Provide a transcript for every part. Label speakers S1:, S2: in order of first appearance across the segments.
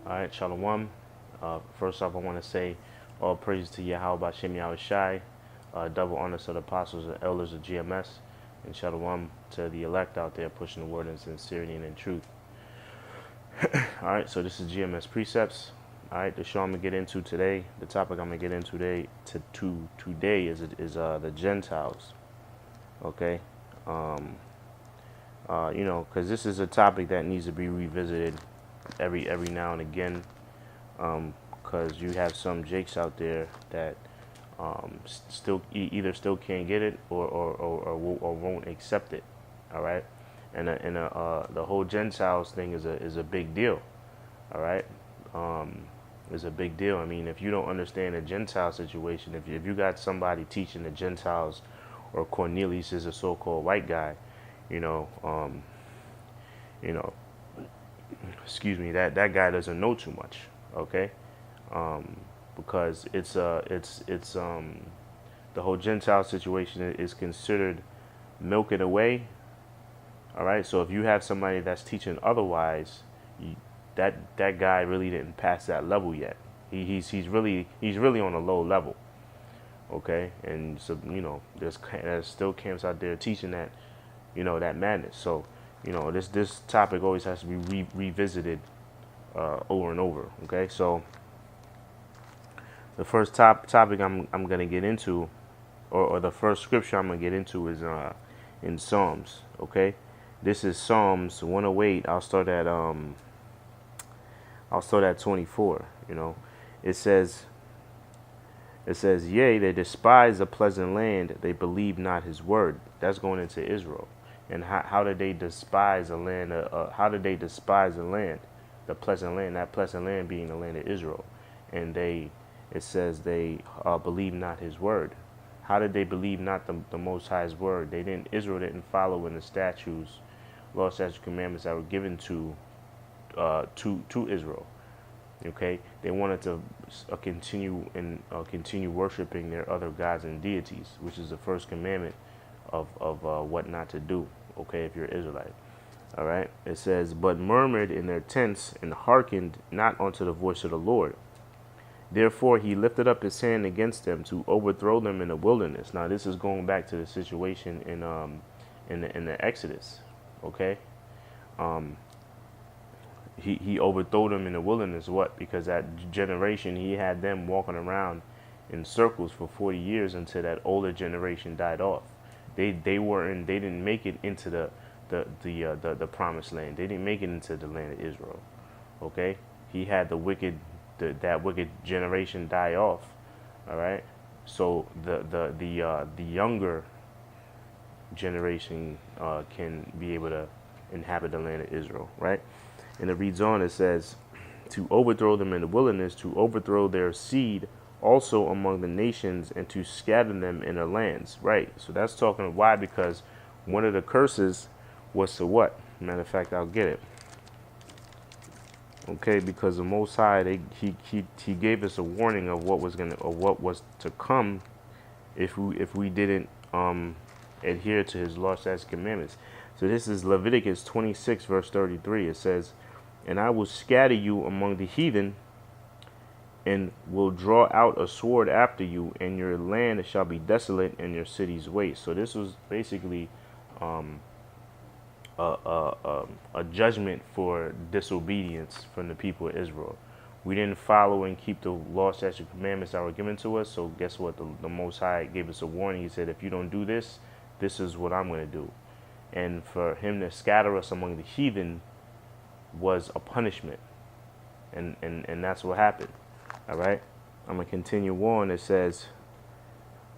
S1: All right, shalawam. First off, I want to say all praise to Yahawashi, double honors to the apostles and elders of GMS, and shalawam to the elect out there pushing the word in sincerity and in truth. All right, so this is GMS Precepts. All right, the show I'm gonna get into today, the topic I'm gonna get into today is the Gentiles. Okay, because this is a topic that needs to be revisited every now and again. Because you have some jakes out there that still either still can't get it or won't accept it. All right, and the whole Gentiles thing is a big deal. All right, is a big deal. I mean, if you don't understand the Gentile situation, if you got somebody teaching the Gentiles, or Cornelius is a so-called white guy, you know, you know, excuse me, that guy doesn't know too much. Okay, because it's the whole Gentile situation is considered milk in a way. All right, so if you have somebody that's teaching otherwise, that guy really didn't pass that level yet. He's really on a low level. Okay, and so there's still camps out there teaching that that madness. So this topic always has to be revisited over and over. Okay, so the first topic I'm gonna get into, or the first scripture I'm gonna get into is in Psalms. Okay, this is Psalms 108. I'll start at 24. It says, yea, they despise the pleasant land, they believe not his word. That's going into Israel. And how did they despise the land? How did they despise the land, the pleasant land? That pleasant land being the land of Israel. And it says they believe not his word. How did they believe not the Most High's word? Israel didn't follow in the statutes, law, statutes, commandments that were given to Israel. Okay, they wanted to continue worshiping their other gods and deities, which is the first commandment of what not to do. Okay, if you're an Israelite. All right, it says, but murmured in their tents and hearkened not unto the voice of the Lord. Therefore he lifted up his hand against them to overthrow them in the wilderness. Now this is going back to the situation in the Exodus. Okay. He overthrew them in the wilderness. What? Because that generation, he had them walking around in circles for 40 years until that older generation died off. They didn't make it into the promised land. They didn't make it into the land of Israel. Okay? He had that wicked generation die off. All right? So the younger generation can be able to inhabit the land of Israel, right? And it reads on, it says, to overthrow them in the wilderness, to overthrow their seed also among the nations, and to scatter them in their lands. Right. So that's talking why? Because one of the curses was to what? Matter of fact, I'll get it. Okay, because the Most High, he gave us a warning of what was to come if we didn't adhere to his law, statutes, commandments. So this is Leviticus 26 verse 33. It says, and I will scatter you among the heathen, and will draw out a sword after you, and your land shall be desolate, and your cities waste. So this was basically a judgment for disobedience from the people of Israel. We didn't follow and keep the law, statutes, commandments that were given to us. So guess what? The Most High gave us a warning. He said, if you don't do this, this is what I'm going to do. And for him to scatter us among the heathen was a punishment. And that's what happened. All right. I'm going to continue on. It says,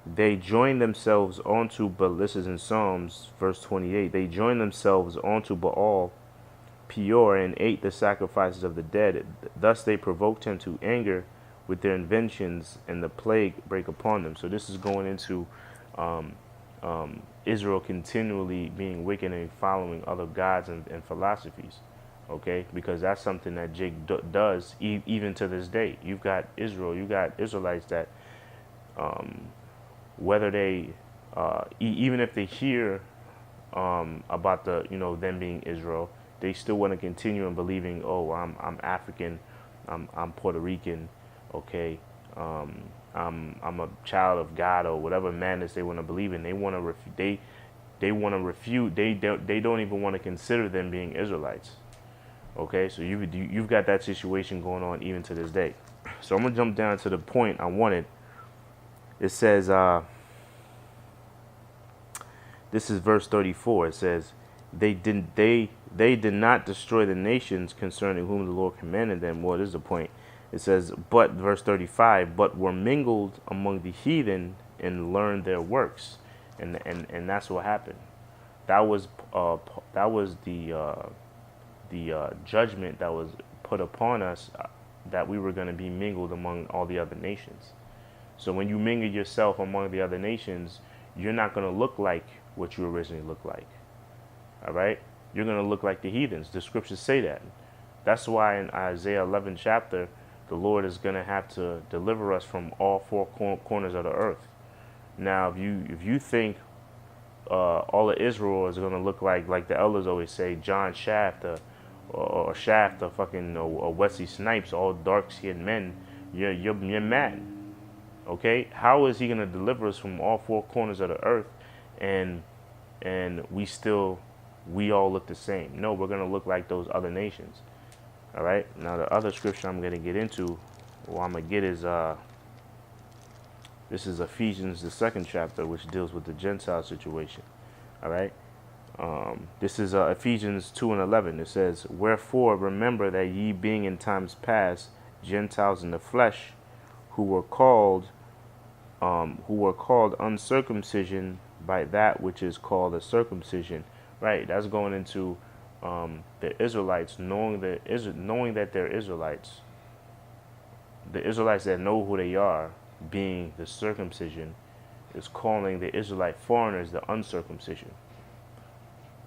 S1: they joined themselves onto, but this is in Psalms, verse 28. They joined themselves onto Baal Peor and ate the sacrifices of the dead. Thus they provoked him to anger with their inventions, and the plague break upon them. So this is going into Israel continually being wicked and following other gods and philosophies. Okay, because that's something that Jake does even to this day. You've got Israel, you got Israelites that whether they even if they hear about them being Israel, they still want to continue in believing, oh, I'm African, I'm Puerto Rican, okay. I'm a child of God or whatever madness they want to believe in. They want to they want to refute. They don't even want to consider them being Israelites. Okay, so you've got that situation going on even to this day. So I'm gonna jump down to the point I wanted. It says, this is verse 34. It says, they did not destroy the nations concerning whom the Lord commanded them. Well, this is the point. It says, but verse 35, but were mingled among the heathen and learned their works, and that's what happened. That was the judgment that was put upon us, that we were going to be mingled among all the other nations. So when you mingle yourself among the other nations, you're not going to look like what you originally looked like. All right? You're going to look like the heathens. The scriptures say that. That's why in Isaiah 11 chapter, the Lord is going to have to deliver us from all four corners of the earth. Now, if you think all of Israel is going to look like the elders always say, John Shaft or Shaft or fucking or Wesley Snipes, all dark-skinned men, you're mad. Okay, how is he going to deliver us from all four corners of the earth, and we all look the same? No, we're going to look like those other nations. All right. Now the other scripture I'm going to get into, or I'm going to get is this is Ephesians the 2nd chapter, which deals with the Gentile situation. All right. This is Ephesians 2:11. It says, wherefore remember that ye being in times past Gentiles in the flesh, who were called uncircumcision by that which is called a circumcision. Right, that's going into the Israelites knowing that they're Israelites. The Israelites that know who they are, being the circumcision, is calling the Israelite foreigners the uncircumcision.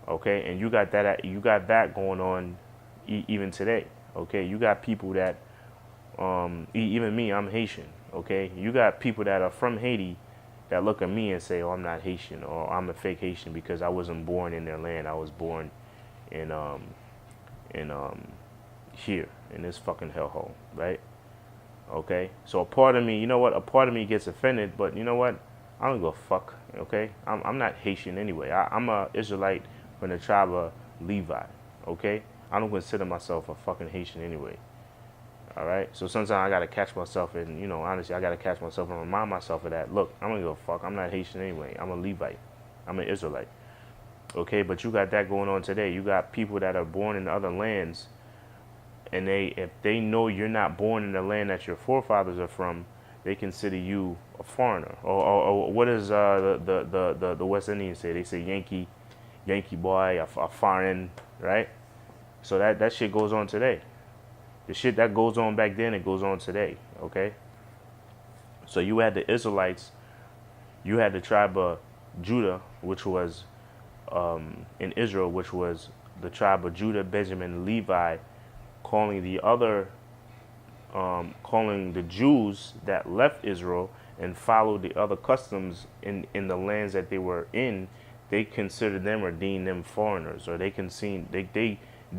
S1: Okay, and you got that going on even today. Okay, you got people that even me, I'm Haitian. Okay, you got people that are from Haiti that look at me and say, "Oh, I'm not Haitian," or "I'm a fake Haitian because I wasn't born in their land. I was born in here in this fucking hellhole," right? Okay, so a part of me, you know what? A part of me gets offended, but you know what? I don't give a fuck. Okay, I'm not Haitian anyway. I'm a Israelite from the tribe of Levi. Okay, I don't consider myself a fucking Haitian anyway. All right, so sometimes I gotta catch myself, and honestly, I gotta catch myself and remind myself of that. Look, I don't give a fuck. I'm not Haitian anyway. I'm a Levite. I'm an Israelite. Okay, but you got that going on today. You got people that are born in other lands, and if they know you're not born in the land that your forefathers are from, they consider you a foreigner. Or what does the West Indians say? They say Yankee boy, a foreign, right? So that shit goes on today. The shit that goes on back then, it goes on today, okay? So you had the Israelites, you had the tribe of Judah, which was in Israel, which was the tribe of Judah, Benjamin, Levi, calling the Jews that left Israel and followed the other customs in the lands that they were in. They considered them or deemed them foreigners, or they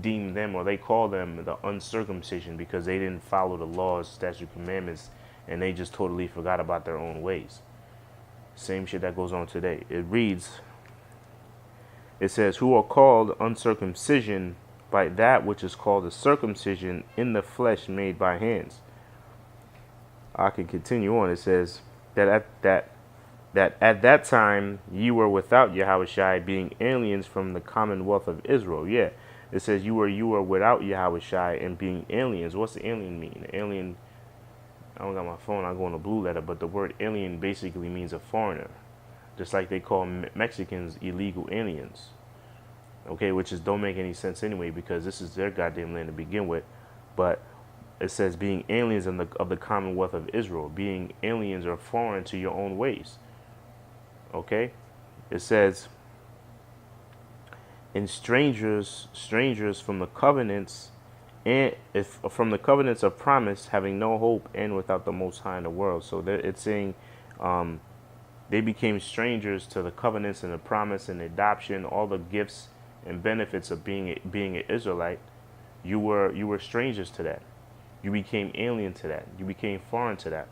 S1: deem them, or they call them the uncircumcision, because they didn't follow the laws, statutes, commandments, and they just totally forgot about their own ways. Same shit that goes on today. It says, who are called uncircumcision by that which is called a circumcision in the flesh made by hands. I can continue on. It says that at that time ye were without Yahawashi, being aliens from the commonwealth of Israel. Yeah. It says you were without Yahawashi and being aliens. What's the alien mean? The alien, I don't got my phone, I go on a blue letter, but the word alien basically means a foreigner. Just like they call Mexicans illegal aliens. Okay, which don't make any sense anyway, because this is their goddamn land to begin with. But it says being aliens of the commonwealth of Israel, being aliens or foreign to your own ways. Okay, it says, and strangers from the covenants, and if from the covenants of promise, having no hope and without the Most High in the world. So it's saying they became strangers to the covenants and the promise and adoption, all the gifts and benefits of being an Israelite. You were strangers to that. You became alien to that. You became foreign to that.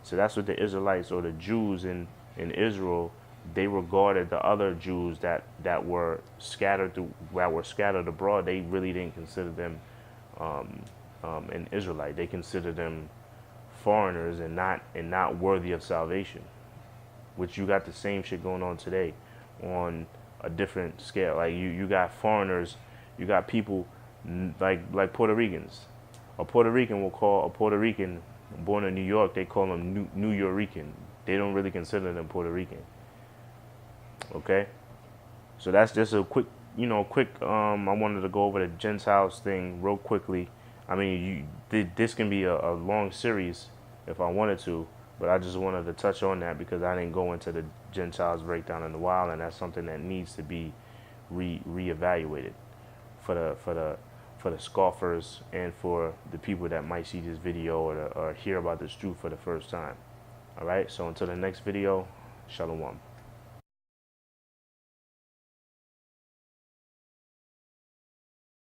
S1: So that's what the Israelites or the Jews in Israel, they regarded the other Jews that were scattered abroad. They really didn't consider them an Israelite. They considered them foreigners and not worthy of salvation. Which you got the same shit going on today, on a different scale. Like you got foreigners, you got people like Puerto Ricans. A Puerto Rican will call a Puerto Rican born in New York, they call them New Yorican. They don't really consider them Puerto Rican. Okay? So that's just a quick I wanted to go over the Gentiles thing real quickly. I mean, this can be a long series if I wanted to, but I just wanted to touch on that because I didn't go into the Gentiles breakdown in a while, and that's something that needs to be reevaluated for the scoffers and for the people that might see this video or hear about this truth for the first time. All right, so until the next video, shalawam.